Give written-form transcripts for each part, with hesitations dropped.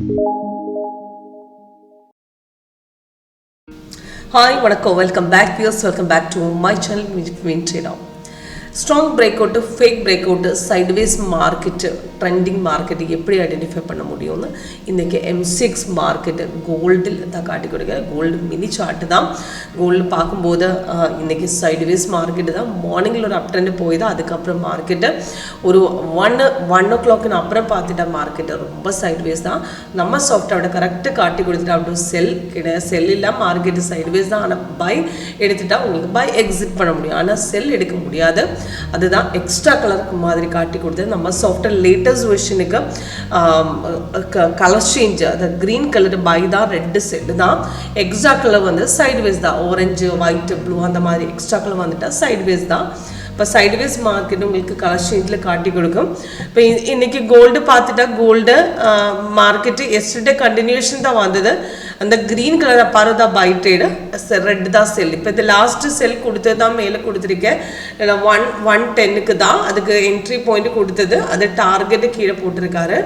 Hi, welcome back viewers, welcome back to my channel WinTrader. Strong breakout, fake breakout, sideways market, trending market எப்படி identify பண்ண முடியும்னு இன்னைக்கு M6 market கோல்டில் தான் காட்டி கொடுக்குறேன். கோல்டு மினி சார்ட் தான். கோல்டு பார்க்கும்போது இன்னைக்கு சைட்வேஸ் மார்க்கெட் தான். மார்னிங்கில் ஒரு அப் ட்ரெண்ட் போய் தான் அதுக்கப்புறம் மார்க்கெட்டு ஒரு 1 அப்புறம் பார்த்துட்டா மார்க்கெட்டு ரொம்ப சைட்வேஸ் தான். நம்ம சாஃப்ட்வேரோட கரெக்டாக காட்டி கொடுத்துட்டா அப்படி செல் கிடையாது, செல் இல்லை மார்க்கெட்டு சைட்வேஸ் தான். ஆனால் பை எடுத்துட்டா உங்களுக்கு பை எக்ஸிட் பண்ண முடியும், ஆனால் செல் எடுக்க முடியாது. அதுதான் எக்ஸ்ட்ரா கலருக்கு மாதிரி காட்டி கொடுத்தது. நம்ம சாஃப்ட்வேர் லேட்டஸ்ட் வெர்ஷனுக்கு கலர் சேஞ்ச், அது க்ரீன் கலர் பை தான், ரெட்டு செல் தான். எக்ஸ்ட்ரா கலர் வந்து சைட்வேஸ் தான், ஆரஞ்சு ஒயிட் ப்ளூ அந்த மாதிரி எக்ஸ்ட்ரா கலர் வந்துட்டா சைட்வேஸ் தான். இப்போ சைட்வேஸ் மார்க்கெட் உங்களுக்கு கலர் சேஞ்சில் காட்டி கொடுக்கும். இப்போ இன்னைக்கு கோல்டு பார்த்துட்டா கோல்டு மார்க்கெட்டு எஸ்டர்டே கண்டினியூஷன் தான் வந்தது. அந்த க்ரீன் கலரை பாருதா பை ட்ரேடு, ரெட் தான் செல். இப்போ இது லாஸ்ட்டு செல் கொடுத்தது தான் மேலே கொடுத்துருக்கேன். 110க்கு தான் அதுக்கு என்ட்ரி பாயிண்ட் கொடுத்தது. அது டார்கெட்டு கீழே போட்டிருக்காரு.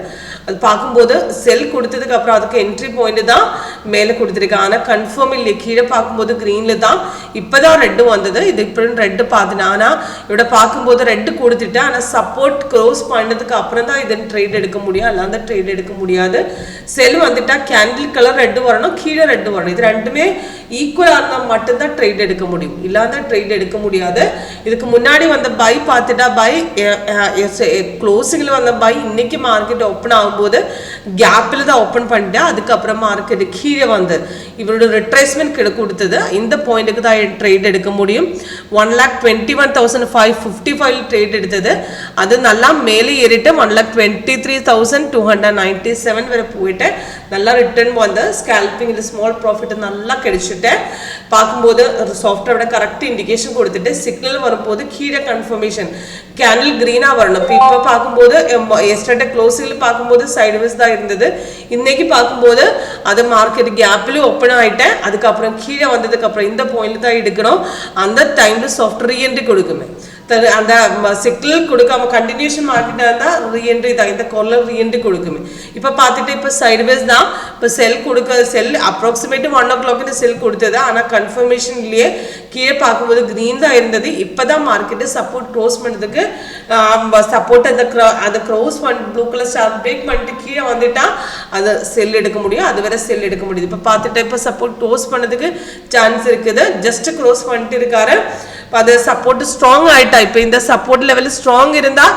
அது பார்க்கும்போது செல் கொடுத்ததுக்கு அப்புறம் அதுக்கு என்ட்ரி பாயிண்ட் தான் மேலே கொடுத்துருக்கேன். ஆனால் கன்ஃபார்ம் இல்லை, கீழே பார்க்கும்போது க்ரீனில் தான் இப்போ தான் ரெட்டு வந்தது. இது இப்போ ரெட்டு பார்த்துட்டேன். ஆனால் இவட பார்க்கும்போது ரெட்டு கொடுத்துட்டேன். ஆனால் சப்போர்ட் க்ளோஸ் பண்ணதுக்கு அப்புறம் தான் இதன் ட்ரேட் எடுக்க முடியும், அல்லாத ட்ரேட் எடுக்க முடியாது. செல் வந்துட்டா கேண்டில் கலர் ரெட்டு வரணும், கீழே ரெட்டு வரணும். இது ரெண்டுமே ஈக்குவலாக இருந்தால் மட்டும்தான் ட்ரேட் எடுக்க முடியும், இல்லாத ட்ரேட் எடுக்க முடியாது. இதுக்கு முன்னாடி வந்த பை பார்த்துட்டா பை க்ளோசிங்கில் வந்த பை இன்னைக்கு மார்க்கெட் ஓப்பன் ஆகும்போது கேப்பில் தான் ஓப்பன் பண்ணிட்டேன். அதுக்கப்புறம் மார்க்கெட்டு கீழே வந்து இவரோட ரிட்ரேஸ்மெண்ட் கொடுத்தது. இந்த பாயிண்ட்டுக்கு தான் ட்ரேட் எடுக்க முடியும். 1,21,555 ட்ரேட் எடுத்தது. அது நல்லா மேலே ஏறிட்டு 1,23,297 வரை போயிட்டு நல்லா ரிட்டர்ன் வந்து ஸ்கேல்பிங் ஸ்மால் ப்ராஃபிட் நல்லா கிடைச்சிட்டேன். பார்க்கும்போது சாஃப்ட்வேரோட கரெக்ட் இண்டிகேஷன் கொடுத்துட்டு சிக்னல் வரும்போது கீழே கன்ஃபர்மேஷன் கேண்டில் க்ரீனாக வரணும். இப்போ பார்க்கும்போது எஸ்டர்டே க்ளோசிங்கில் பார்க்கும்போது சைட்வேஸ் தான் இருந்தது. இன்னைக்கு பார்க்கும்போது அது மார்க்கெட் கேப்லேயும் ஓப்பன் ஆகிட்டேன். அதுக்கப்புறம் கீழே வந்ததுக்கப்புறம் இந்த பாயிண்ட் தான் எடுக்கணும். அந்த டைமில் சாஃப்ட்வேர் ரீஎன்ட்ரி கொடுக்குமே, அந்த சிக்னல் கொடுக்காம கண்டினியூஷன் மார்க்கெட்டாக இருந்தால் ரீஎன்ட்ரி தான், இந்த கார்னர் ரீஎன்ட்ரி கொடுக்குமே. இப்போ பார்த்துட்டு இப்போ சைட்வேஸ் தான். இப்போ செல் செல் அப்ராக்சிமேட்டு 1 o'clock செல் கொடுத்தது. ஆனால் கன்ஃபர்மேஷன் இல்லையே, கீழே பார்க்கும்போது க்ரீன் தான் இருந்தது. இப்போ தான் மார்க்கெட்டு சப்போர்ட் க்ளோஸ் பண்ணுறதுக்கு சப்போர்ட் அந்த க்ளோஸ் பண்ணி ப்ளூ கலர் ஸ்டார் பிரேக் பண்ணிட்டு கீழே வந்துட்டா அதை செல் எடுக்க முடியும், அது வேற செல் எடுக்க முடியுது. இப்போ பார்த்துட்டு இப்போ சப்போர்ட் க்ளோஸ் பண்ணதுக்கு சான்ஸ் இருக்குது. ஜஸ்ட் க்ளோஸ் பண்ணிட்டு இருக்காரு. அது சப்போர்ட் ஸ்ட்ராங் ஆகிட்டா. இப்போ இந்த சப்போர்ட் லெவல் ஸ்ட்ராங் இருந்தால்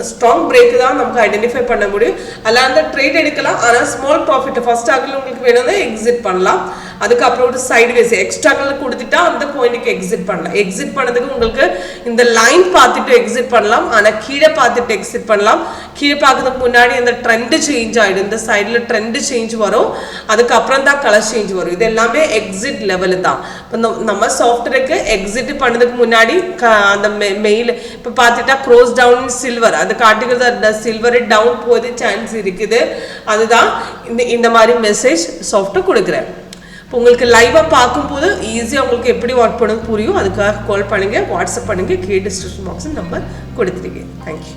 ஸ்ட்ராங் பிரேக் தான் நமக்கு ஐடென்டிஃபை பண்ண முடியும். அதில் அந்த ட்ரேட் எடுக்கலாம். ஆனால் ஸ்மால் ப்ராஃபிட் ஃபர்ஸ்ட் ஆகில் உங்களுக்கு வேணும்னா எக்ஸிட் பண்ணலாம். அதுக்கப்புறம் ஒரு சைட்வேஸ் எக்ஸ்ட்ரா கலர் கொடுத்துட்டா அந்த பாயிண்ட்டுக்கு எக்ஸிட் பண்ணலாம். எக்ஸிட் பண்ணதுக்கு உங்களுக்கு இந்த லைன் பார்த்துட்டு எக்ஸிட் பண்ணலாம், ஆனால் கீழே பார்த்துட்டு எக்ஸிட் பண்ணலாம். கீழே பார்க்கறதுக்கு முன்னாடி அந்த ட்ரெண்டு சேஞ்ச் ஆகிடும். இந்த சைடில் ட்ரெண்டு சேஞ்ச் வரும், அதுக்கப்புறம் தான் கலர் சேஞ்ச் வரும். இது எல்லாமே எக்ஸிட் லெவலு தான். இப்போ நம்ம சாஃப்ட்வேருக்கு எக்ஸிட் பண்ணதுக்கு முன்னாடி அந்த மெயில் இப்போ பார்த்துட்டா க்ளோஸ் டவுன் சில்வர் அது காட்டுகிறது. சில்வர் டவுன் போகுது சான்ஸ் இருக்குது. அதுதான் இந்த மாதிரி மெசேஜ் சாஃப்ட்வேர் கொடுக்குறேன். இப்போ உங்களுக்கு லைவாக பார்க்கும்போது ஈஸியாக உங்களுக்கு எப்படி ஒர்க் பண்ணணும் புரியும். அதுக்காக கால் பண்ணுங்கள், வாட்ஸ்அப் பண்ணுங்கள். கீழே டிஸ்கிரிப்ஷன் பாக்ஸ் நம்பர் கொடுத்துருக்கேன். தேங்க்யூ.